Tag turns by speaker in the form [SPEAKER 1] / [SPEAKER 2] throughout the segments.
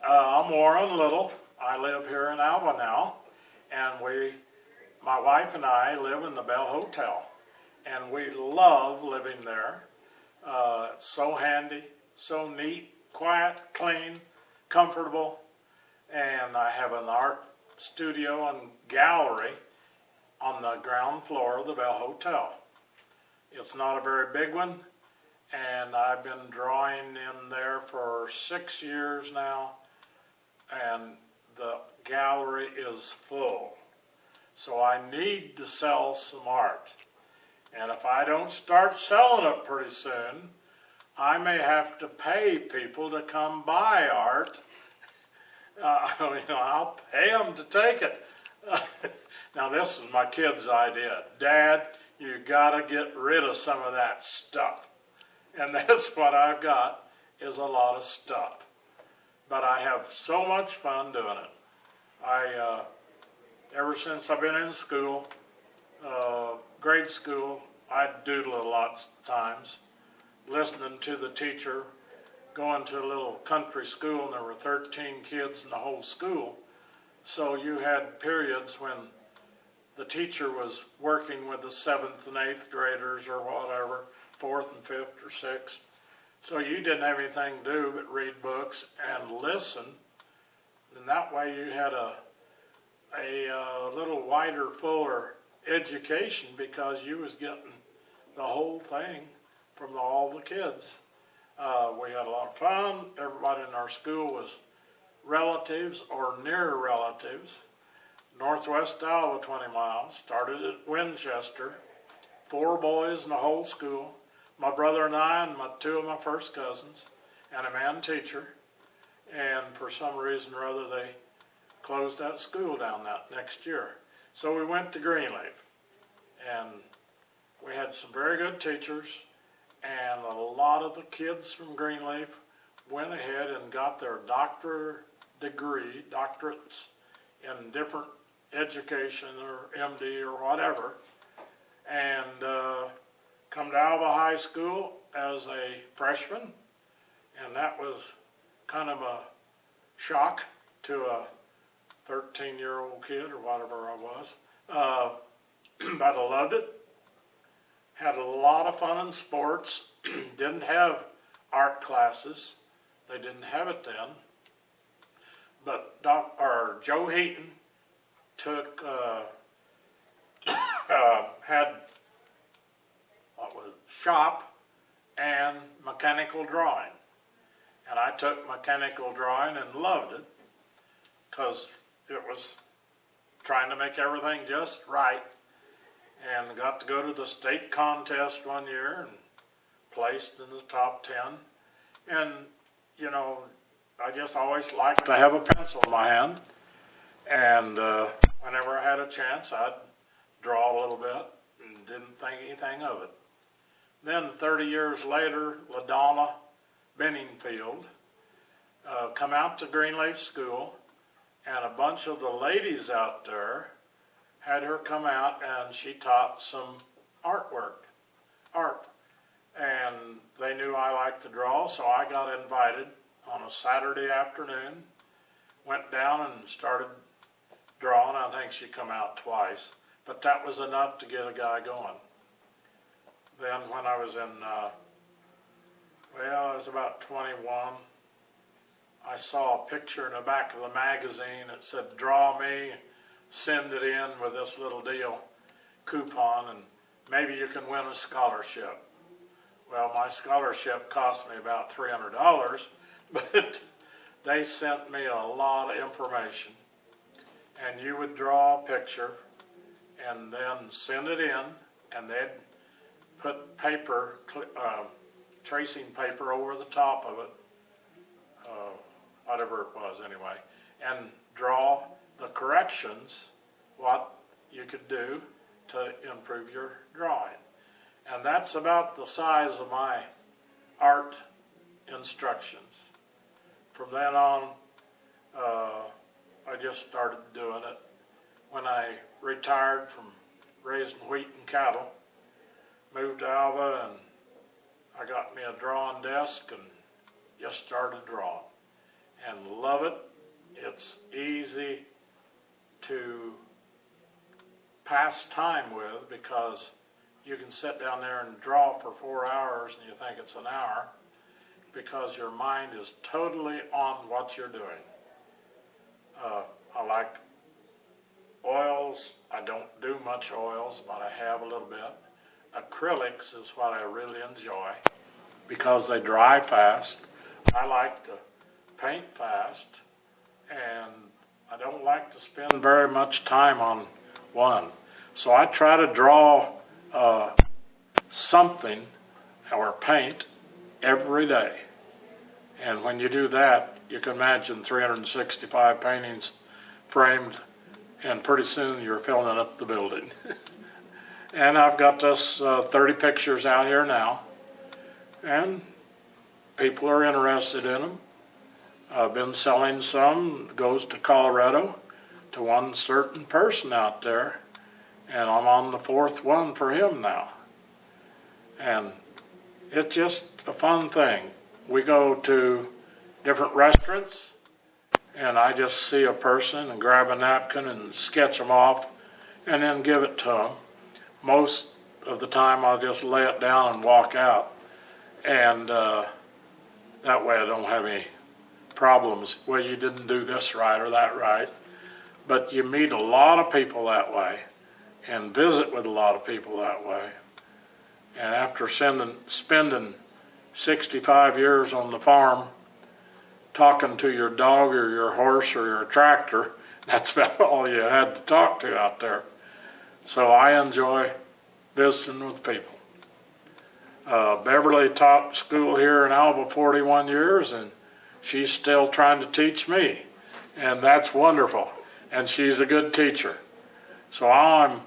[SPEAKER 1] I'm Warren Little. I live here in Alva now, and my wife and I live in the Bell Hotel, and we love living there. It's so handy, so neat, quiet, clean, comfortable, and I have an art studio and gallery on the ground floor of the Bell Hotel. It's not a very big one, and I've been drawing in there for 6 years now, and the gallery is full. So I need to sell some art. And if I don't start selling it pretty soon, I may have to pay people to come buy art. I'll pay them to take it. Now this is my kid's idea. Dad, you gotta get rid of some of that stuff. And that's what I've got, is a lot of stuff. But I have so much fun doing it. Ever since I've been in school, grade school, I'd doodle a lot of times, listening to the teacher, going to a little country school, and there were 13 kids in the whole school. So you had periods when the teacher was working with the 7th and 8th graders or whatever, 4th and 5th or 6th. So you didn't have anything to do but read books and listen. And that way you had a little wider, fuller education, because you was getting the whole thing from all the kids. We had a lot of fun. Everybody in our school was relatives or near relatives. Northwest Alva, 20 miles, started at Winchester, 4 boys in the whole school, my brother and I and 2 of my first cousins, and a man teacher. And for some reason or other, they closed that school down that next year. So we went to Greenleaf, and we had some very good teachers, and a lot of the kids from Greenleaf went ahead and got their doctorates in different education or MD or whatever, and come to Alva High School as a freshman, and that was kind of a shock to a 13-year-old kid or whatever I was, but I loved it. Had a lot of fun in sports. Didn't have art classes. They didn't have it then. But Joe Heaton took had shop and mechanical drawing, and I took mechanical drawing and loved it, because it was trying to make everything just right, and got to go to the state contest one year and placed in the top 10. And I just always liked to have a pencil in my hand, and whenever I had a chance, I'd draw a little bit and didn't think anything of it. Then 30 years later, LaDonna Benningfield come out to Greenleaf School, and a bunch of the ladies out there had her come out, and she taught some art. And they knew I liked to draw, so I got invited on a Saturday afternoon, went down and started drawing. I think she come out twice, but that was enough to get a guy going. Then when I was I was about 21, I saw a picture in the back of the magazine that said, "Draw me, send it in with this little deal coupon, and maybe you can win a scholarship." Well, my scholarship cost me about $300, but they sent me a lot of information. And you would draw a picture and then send it in, and they'd put paper, tracing paper over the top of it, whatever it was anyway, and draw the corrections, what you could do to improve your drawing. And that's about the size of my art instructions. From then on, I just started doing it. When I retired from raising wheat and cattle, moved to Alva, and I got me a drawing desk and just started drawing. and love it. It's easy to pass time with because you can sit down there and draw for 4 hours and you think it's an hour because your mind is totally on what you're doing. I like oils. I don't do much oils, but I have a little bit. Acrylics is what I really enjoy because they dry fast. I like to paint fast, and I don't like to spend very much time on one. So I try to draw something or paint every day. And when you do that, you can imagine 365 paintings framed, and pretty soon you're filling up the building. And I've got this 30 pictures out here now, and people are interested in them. I've been selling some, goes to Colorado, to one certain person out there, and I'm on the 4th one for him now. And it's just a fun thing. We go to different restaurants, and I just see a person and grab a napkin and sketch them off and then give it to them. Most of the time I'll just lay it down and walk out, and that way I don't have any problems. Well, you didn't do this right or that right. But you meet a lot of people that way and visit with a lot of people that way. And after spending 65 years on the farm talking to your dog or your horse or your tractor, that's about all you had to talk to out there. So I enjoy visiting with people. Beverly taught school here in Alva 41 years, and she's still trying to teach me, and that's wonderful. And she's a good teacher. So I'm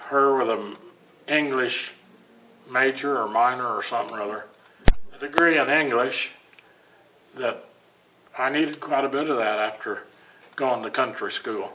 [SPEAKER 1] her with an English major or minor or something or other, a degree in English, that I needed quite a bit of that after going to country school.